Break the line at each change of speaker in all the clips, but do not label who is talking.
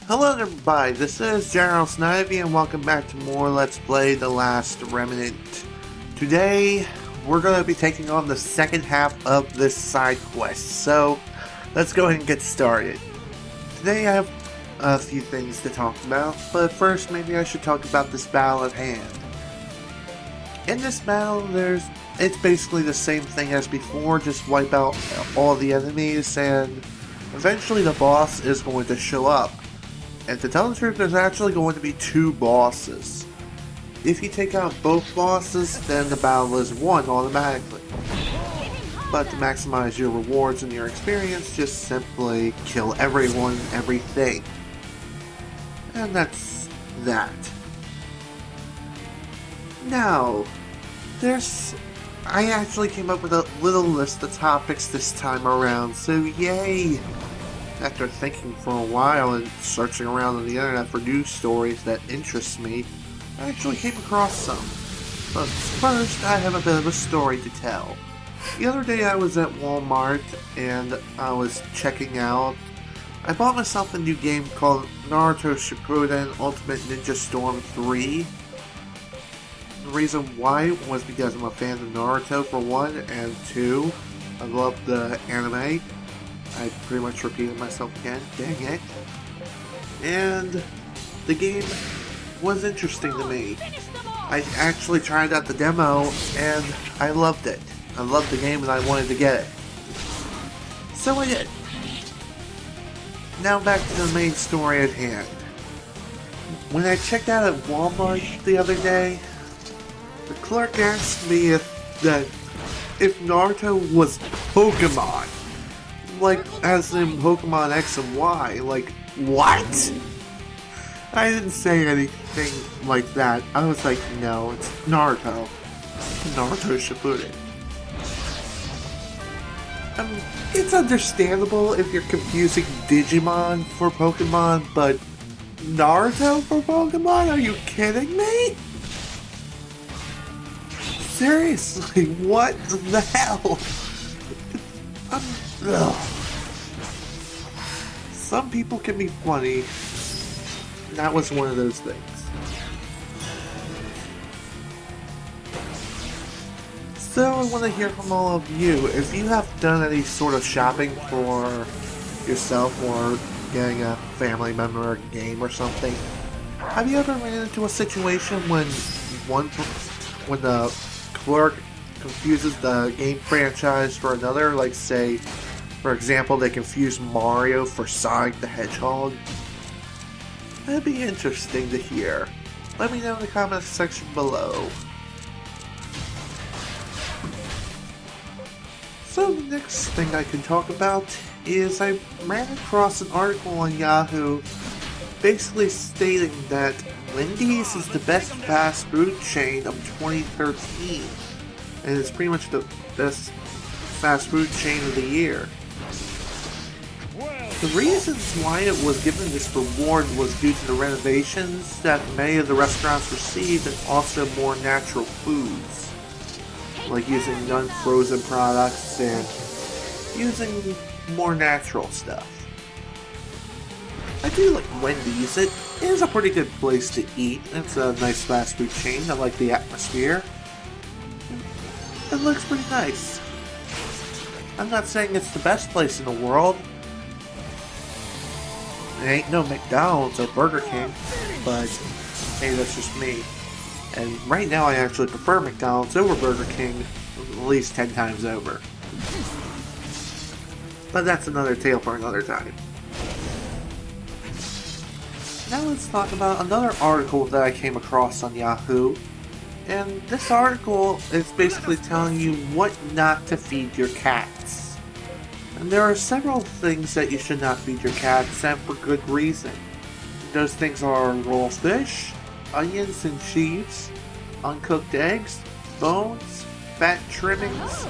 Hello everybody, this is General Snivy and welcome back to more Let's Play The Last Remnant. Today, we're going to be taking on the second half of this side quest, so let's go ahead and get started. Today I have a few things to talk about, but first maybe I should talk about this battle at hand. In this battle, it's basically the same thing as before, just wipe out all the enemies and eventually the boss is going to show up. And to tell the truth, there's actually going to be two bosses. If you take out both bosses, then the battle is won automatically. But to maximize your rewards and your experience, just simply kill everyone, everything. And that's that. Now, I actually came up with a little list of topics this time around, so yay! After thinking for a while and searching around on the internet for news stories that interest me, I actually came across some. But first, I have a bit of a story to tell. The other day I was at Walmart and I was checking out. I bought myself a new game called Naruto Shippuden Ultimate Ninja Storm 3. The reason why was because I'm a fan of Naruto for one, and two, I love the anime. I pretty much repeated myself again, dang it. And the game was interesting to me. I actually tried out the demo and I loved it. I loved the game and I wanted to get it. So I did. Now back to the main story at hand. When I checked out at Walmart the other day, the clerk asked me if Naruto was Pokemon. Like, as in Pokemon X and Y. Like, what? I didn't say anything like that. I was like, no, it's Naruto. Naruto Shippuden. It's understandable if you're confusing Digimon for Pokemon, but Naruto for Pokemon? Are you kidding me? Seriously, what the hell? Ugh. Some people can be funny. That was one of those things. So I want to hear from all of you. If you have done any sort of shopping for yourself or getting a family member a game or something, have you ever ran into a situation when the clerk confuses the game franchise for another? Like, say, for example, they confuse Mario for Sonic the Hedgehog? That'd be interesting to hear. Let me know in the comments section below. So the next thing I can talk about is I ran across an article on Yahoo basically stating that Wendy's is the best fast food chain of 2013. And it's pretty much the best fast food chain of the year. The reasons why it was given this reward was due to the renovations that many of the restaurants received and also more natural foods, like using non-frozen products and using more natural stuff. I do like Wendy's. It is a pretty good place to eat. It's a nice fast food chain. I like the atmosphere. It looks pretty nice. I'm not saying it's the best place in the world. It ain't no McDonald's or Burger King, but hey, that's just me. And right now I actually prefer McDonald's over Burger King at least 10 times over. But that's another tale for another time. Now let's talk about another article that I came across on Yahoo. And this article is basically telling you what not to feed your cats. And there are several things that you should not feed your cats, and for good reason. Those things are raw fish, onions and cheese, uncooked eggs, bones, fat trimmings,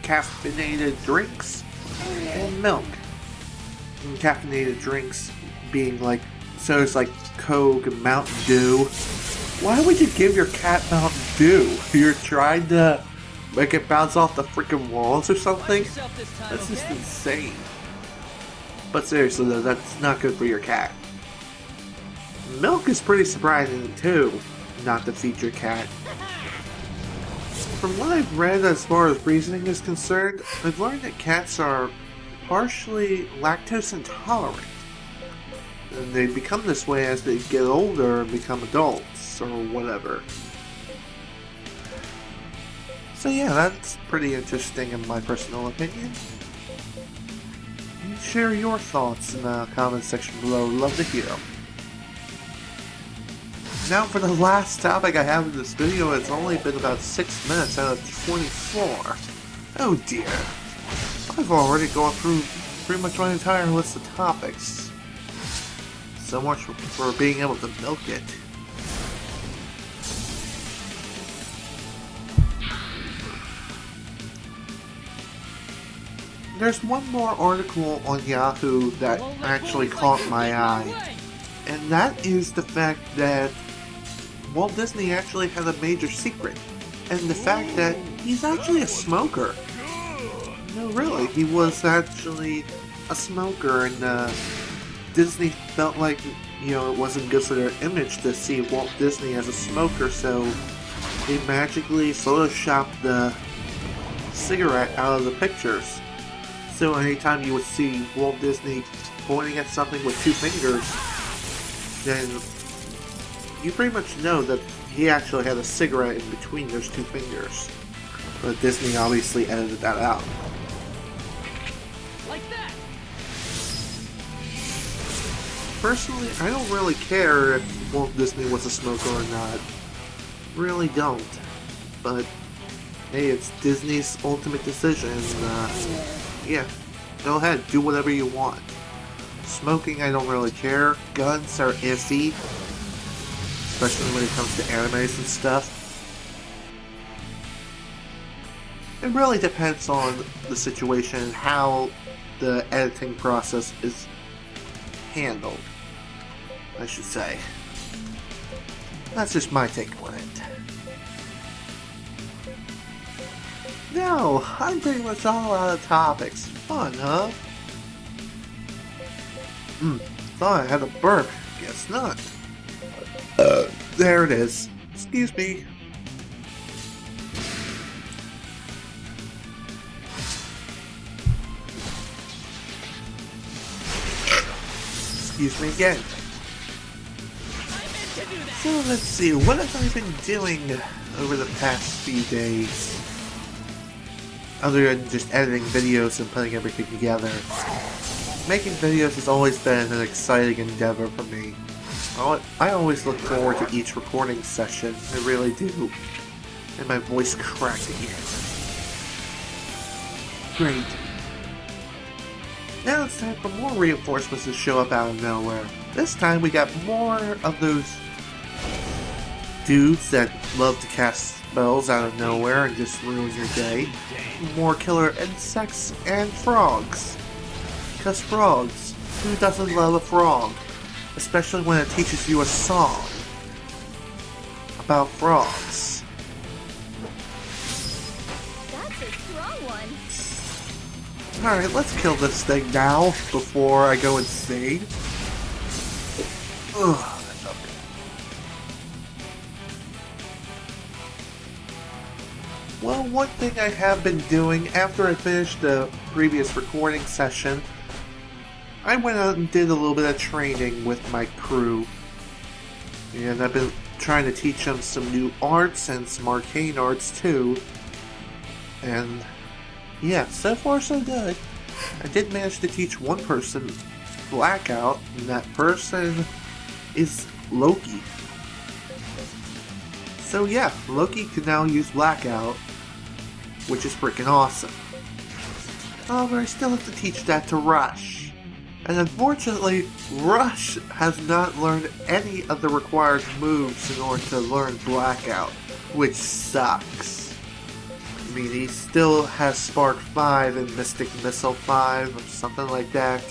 caffeinated drinks, and milk. And caffeinated drinks being like sodas like Coke and Mountain Dew. Why would you give your cat Mountain Dew? You're trying to make it bounce off the freaking walls or something? That's just insane. But seriously though, that's not good for your cat. Milk is pretty surprising too, not to feed your cat. From what I've read as far as reasoning is concerned, I've learned that cats are partially lactose intolerant. And they become this way as they get older and become adults, or whatever. So yeah, that's pretty interesting in my personal opinion. You share your thoughts in the comment section below, love to hear them. Now for the last topic I have in this video, it's only been about 6 minutes out of 24. Oh dear. I've already gone through pretty much my entire list of topics. So much for being able to milk it. There's one more article on Yahoo that actually caught my eye. And that is the fact that Walt Disney actually had a major secret, and the fact that he's actually a smoker. No, really, he was actually a smoker, and Disney felt like, you know, it wasn't good for their image to see Walt Disney as a smoker, so they magically photoshopped the cigarette out of the pictures. So anytime you would see Walt Disney pointing at something with 2 fingers, then you pretty much know that he actually had a cigarette in between those 2 fingers. But Disney obviously edited that out. Like that. Personally, I don't really care if Walt Disney was a smoker or not. Really don't. But hey, it's Disney's ultimate decision. Yeah, go ahead, do whatever you want. Smoking, I don't really care. Guns are iffy, especially when it comes to animes and stuff. It really depends on the situation and how the editing process is handled, I should say. That's just my take on it. No, I'm pretty much all out of topics. Fun, huh? Thought I had a burp. Guess not. There it is. Excuse me. Excuse me again. So let's see, what have I been doing over the past few days? Other than just editing videos and putting everything together. Making videos has always been an exciting endeavor for me. I always look forward to each recording session, I really do. And my voice cracking. Great. Now it's time for more reinforcements to show up out of nowhere. This time we got more of those dudes that love to cast spells out of nowhere and just ruin your day. More killer insects and frogs. Because frogs, who doesn't love a frog? Especially when it teaches you a song about frogs.
That's a strong one.
Alright, let's kill this thing now before I go insane. Ugh, that felt good. Well, one thing I have been doing after I finished the previous recording session, I went out and did a little bit of training with my crew. And I've been trying to teach them some new arts and some arcane arts too. And yeah, so far so good. I did manage to teach one person Blackout, and that person is Loki. So yeah, Loki can now use Blackout, which is freaking awesome. However, I still have to teach that to Rush. And unfortunately, Rush has not learned any of the required moves in order to learn Blackout, which sucks. I mean, he still has Spark 5 and Mystic Missile 5 or something like that.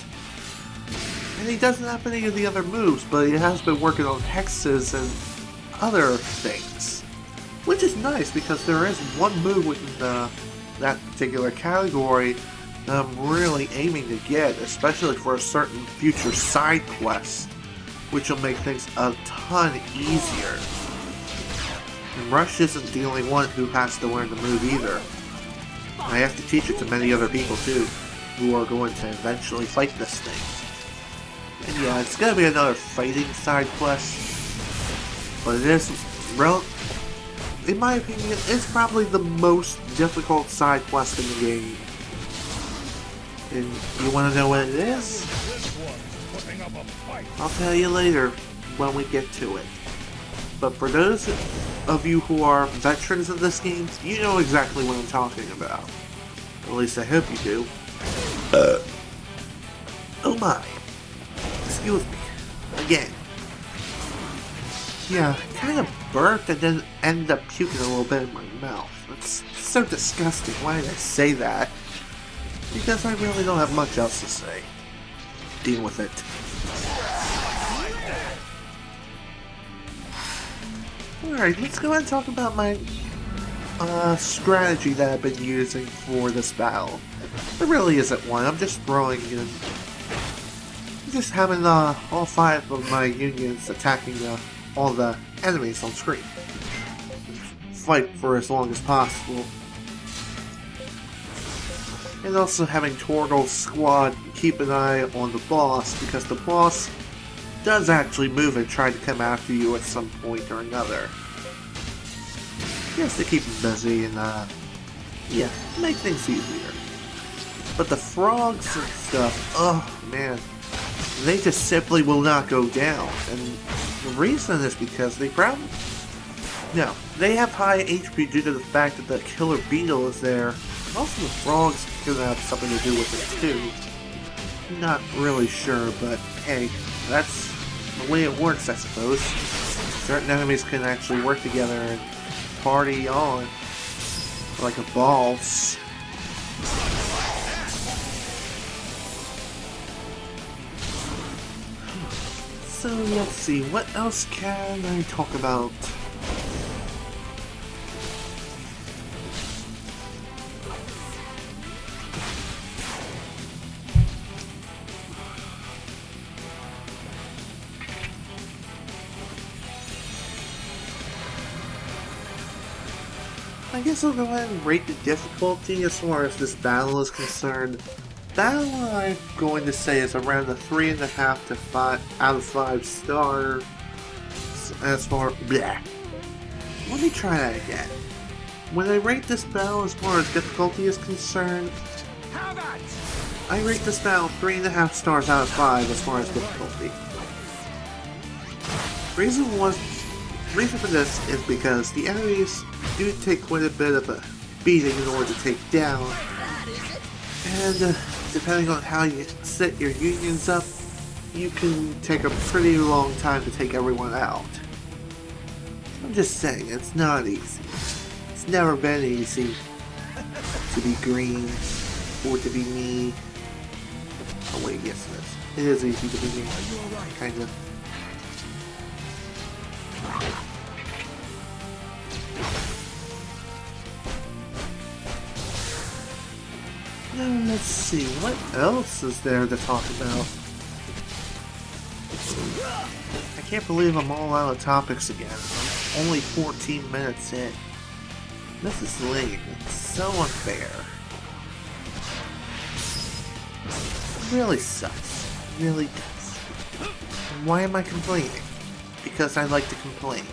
And he doesn't have any of the other moves, but he has been working on hexes and other things. Which is nice, because there is one move within that particular category I'm really aiming to get, especially for a certain future side quest, which will make things a ton easier. And Rush isn't the only one who has to learn the move either. I have to teach it to many other people too, who are going to eventually fight this thing. And yeah, it's gonna be another fighting side quest, but it is, in my opinion, it's probably the most difficult side quest in the game. And you want to know what it is? I'll tell you later when we get to it. But for those of you who are veterans of this game, you know exactly what I'm talking about. At least I hope you do. Oh my. Excuse me. Again. Yeah, I kind of burped and then ended up puking a little bit in my mouth. It's so disgusting. Why did I say that? Because I really don't have much else to say. Deal with it. Alright, let's go ahead and talk about my strategy that I've been using for this battle. There really isn't one. I'm just throwing in... just having all 5 of my unions attacking all the enemies on screen. Fight for as long as possible. And also having Torgal's squad keep an eye on the boss, because the boss does actually move and try to come after you at some point or another. Just to keep him busy and, yeah, make things easier. But the frogs and stuff, oh man, they just simply will not go down. And the reason is because they probably... No, they have high HP due to the fact that the killer beetle is there. Also the frogs could have something to do with it too. Not really sure, but hey, that's the way it works, I suppose. Certain enemies can actually work together and party on like a boss. So let's see, what else can I talk about? I guess I'll go ahead and rate the difficulty as far as this battle is concerned. Battle I'm going to say is around the 3.5 to 5 out of 5 star. As far bleh. Let me try that again. When I rate this battle as far as difficulty is concerned, I rate this battle 3.5 stars out of 5 as far as difficulty. Reason for this is because the enemies do take quite a bit of a beating in order to take down, and depending on how you set your unions up, you can take a pretty long time to take everyone out. I'm just saying, it's not easy. It's never been easy to be green or to be me. Oh wait, yes it is. It is easy to be me, kind of. Now let's see, what else is there to talk about? I can't believe I'm all out of topics again. I'm only 14 minutes in. This is lame. It's so unfair. It really sucks. It really does. And why am I complaining? Because I like to complain.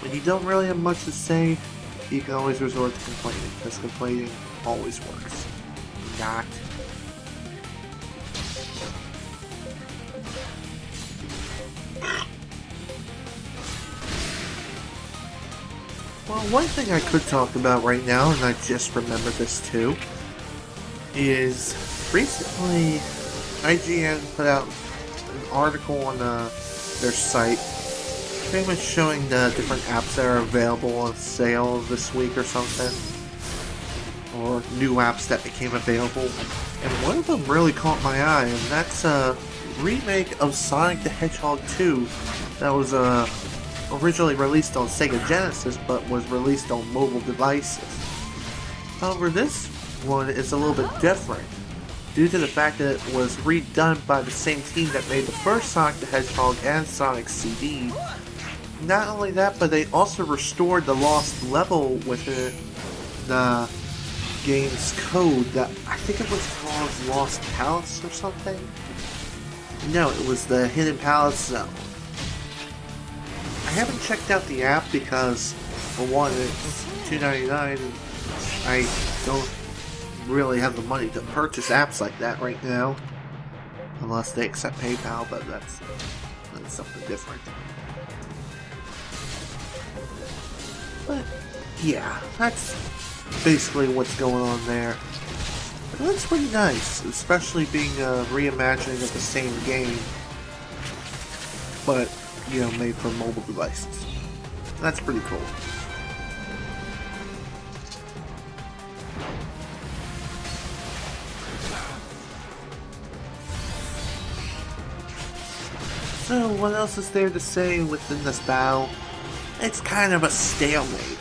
When you don't really have much to say, you can always resort to complaining, because complaining always works. Not. Well, one thing I could talk about right now, and I just remembered this too, is recently IGN put out an article on their site pretty much showing the different apps that are available on sale this week or something, or new apps that became available, and one of them really caught my eye, and that's a remake of Sonic the Hedgehog 2 that was originally released on Sega Genesis but was released on mobile devices. However, this one is a little bit different, due to the fact that it was redone by the same team that made the first Sonic the Hedgehog and Sonic CD. Not only that, but they also restored the lost level within the game's code that I think it was called Lost Palace or something? No, it was the Hidden Palace Zone. I haven't checked out the app because, for one, it's $2.99 and I don't really have the money to purchase apps like that right now. Unless they accept PayPal, but that's something different. But, yeah, that's basically what's going on there. It looks pretty nice, especially being a reimagining of the same game, but, you know, made for mobile devices. That's pretty cool. So, what else is there to say within this battle? It's kind of a stalemate.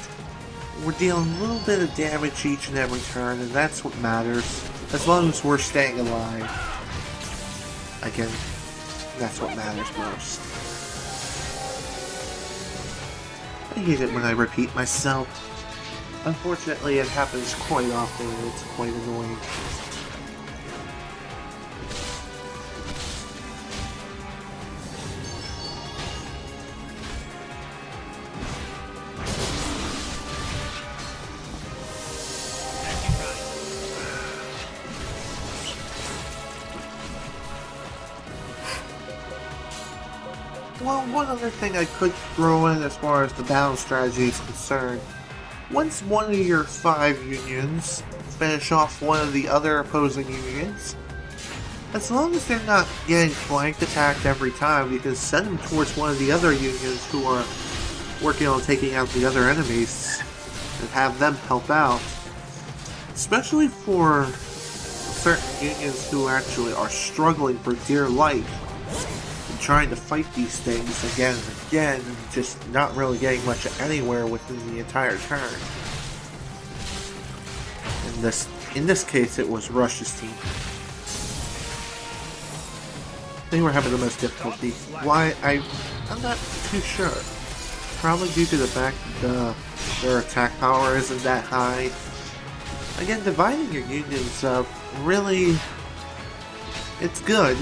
We're dealing a little bit of damage each and every turn, and that's what matters. As long as we're staying alive. Again, that's what matters most. I hate it when I repeat myself. Unfortunately, it happens quite often, and it's quite annoying. Well, one other thing I could throw in as far as the battle strategy is concerned. Once one of your 5 unions finish off one of the other opposing unions, as long as they're not getting flanked attacked every time, you can send them towards one of the other unions who are working on taking out the other enemies and have them help out. Especially for certain unions who actually are struggling for dear life. Trying to fight these things again and again, and just not really getting much anywhere within the entire turn. In this case, it was Rush's team. They were having the most difficulty. Why? I'm not too sure. Probably due to the fact that their attack power isn't that high. Again, dividing your unions up, really, it's good.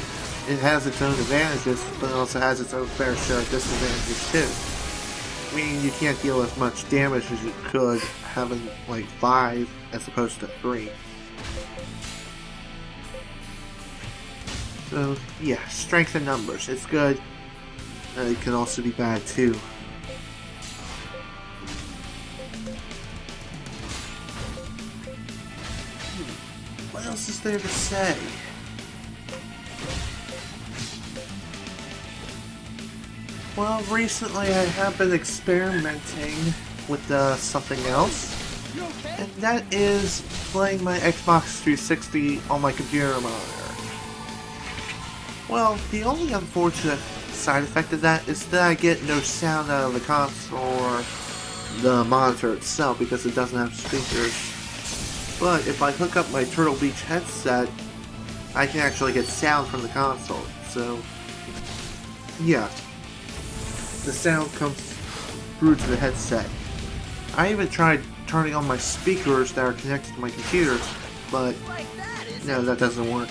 It has its own advantages, but it also has its own fair share of disadvantages too. Meaning you can't deal as much damage as you could having like 5 as opposed to 3. So yeah, strength in numbers, it's good. It can also be bad too. What else is there to say? Well, recently I have been experimenting with something else, and that is playing my Xbox 360 on my computer monitor. Well, the only unfortunate side effect of that is that I get no sound out of the console or the monitor itself because it doesn't have speakers. But if I hook up my Turtle Beach headset, I can actually get sound from the console, so yeah. The sound comes through to the headset. I even tried turning on my speakers that are connected to my computer, but no, that doesn't work.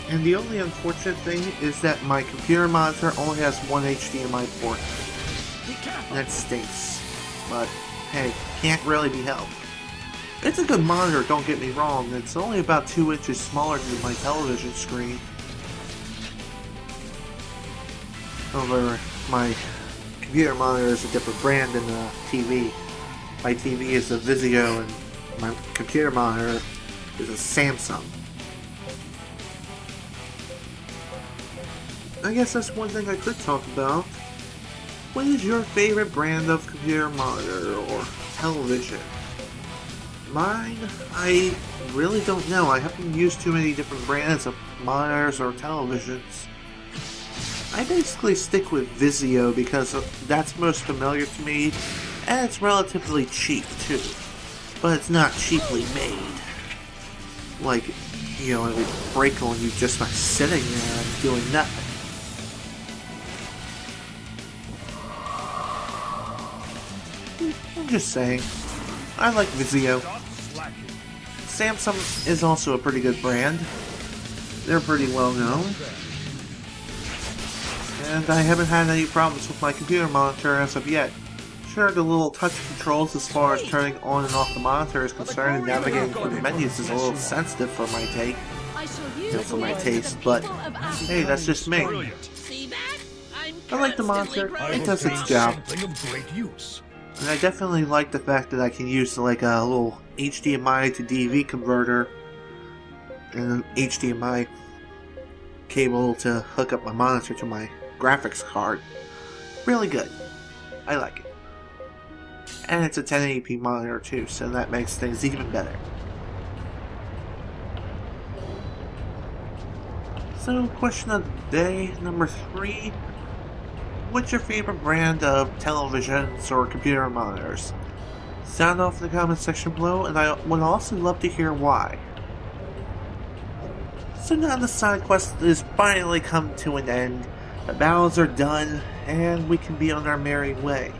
And the only unfortunate thing is that my computer monitor only has one HDMI port. And that stinks. But hey, can't really be helped. It's a good monitor, don't get me wrong. It's only about 2 inches smaller than my television screen. However, my computer monitor is a different brand than the TV. My TV is a Vizio and my computer monitor is a Samsung. I guess that's one thing I could talk about. What is your favorite brand of computer monitor or television? Mine, I really don't know. I haven't used too many different brands of monitors or televisions. I basically stick with Vizio because that's most familiar to me, And it's relatively cheap too, but it's not cheaply made. Like, you know, it would break on you just by sitting there and doing nothing. I'm just saying, I like Vizio. Samsung is also a pretty good brand. They're pretty well known. And I haven't had any problems with my computer monitor as of yet. Sure, the little touch controls as far as turning on and off the monitor is concerned and navigating through the menus is a little sensitive for my take. You know, for my taste, but hey, that's just me. I like the monitor, it does its job. And I definitely like the fact that I can use like a little HDMI to DV converter and an HDMI cable to hook up my monitor to my graphics card. Really good. I like it. And it's a 1080p monitor too, so that makes things even better. So, question of the day, number 3. What's your favorite brand of televisions or computer monitors? Sound off in the comment section below, and I would also love to hear why. So now the side quest has finally come to an end, the battles are done, and we can be on our merry way.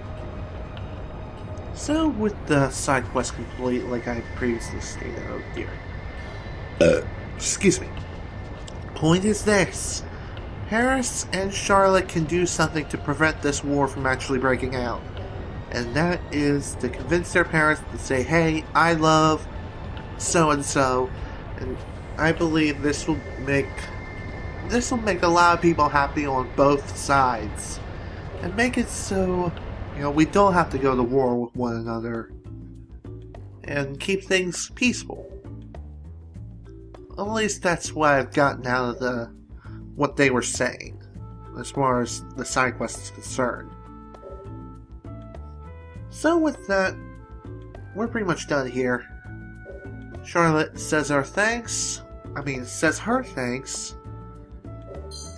So with the side quest complete, like I previously stated, oh dear. Excuse me. Point is this. Paris and Charlotte can do something to prevent this war from actually breaking out. And that is to convince their parents to say, hey, I love so-and-so. And I believe this will make a lot of people happy on both sides. And make it so, you know, we don't have to go to war with one another. And keep things peaceful. At least that's what I've gotten out of what they were saying, as far as the side quest is concerned. So with that, we're pretty much done here. Charlotte says her thanks,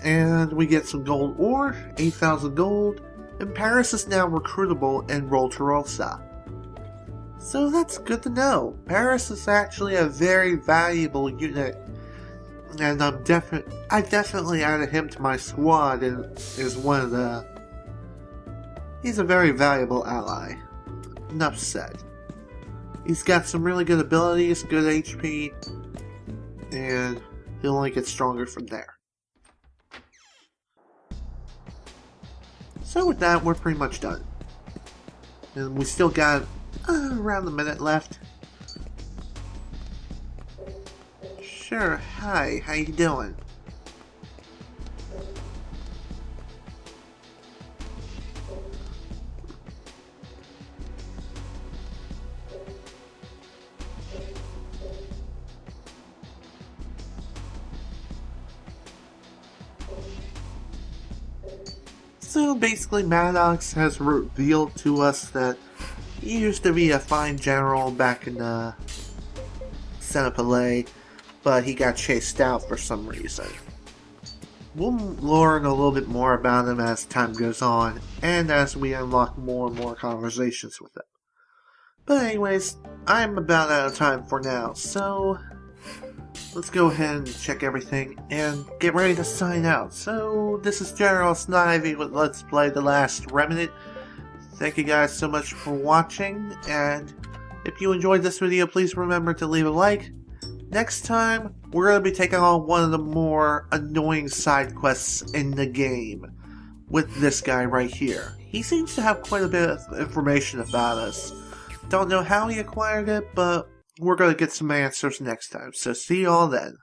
and we get some gold ore, 8,000 gold, and Paris is now recruitable in Balterossa. So that's good to know. Paris is actually a very valuable unit, and I definitely added him to my squad and is one of the... He's a very valuable ally. Enough said. He's got some really good abilities, good HP, and he'll only get stronger from there. So with that, we're pretty much done. And we still got around a minute left. Sure, hi, how you doing? So basically Maddox has revealed to us that he used to be a fine general back in the Senate, but he got chased out for some reason. We'll learn a little bit more about him as time goes on, and as we unlock more and more conversations with him. But anyways, I'm about out of time for now, so let's go ahead and check everything and get ready to sign out. So this is General Snivy with Let's Play The Last Remnant. Thank you guys so much for watching, and if you enjoyed this video, please remember to leave a like. Next time, we're going to be taking on one of the more annoying side quests in the game with this guy right here. He seems to have quite a bit of information about us. Don't know how he acquired it, but we're going to get some answers next time. So see you all then.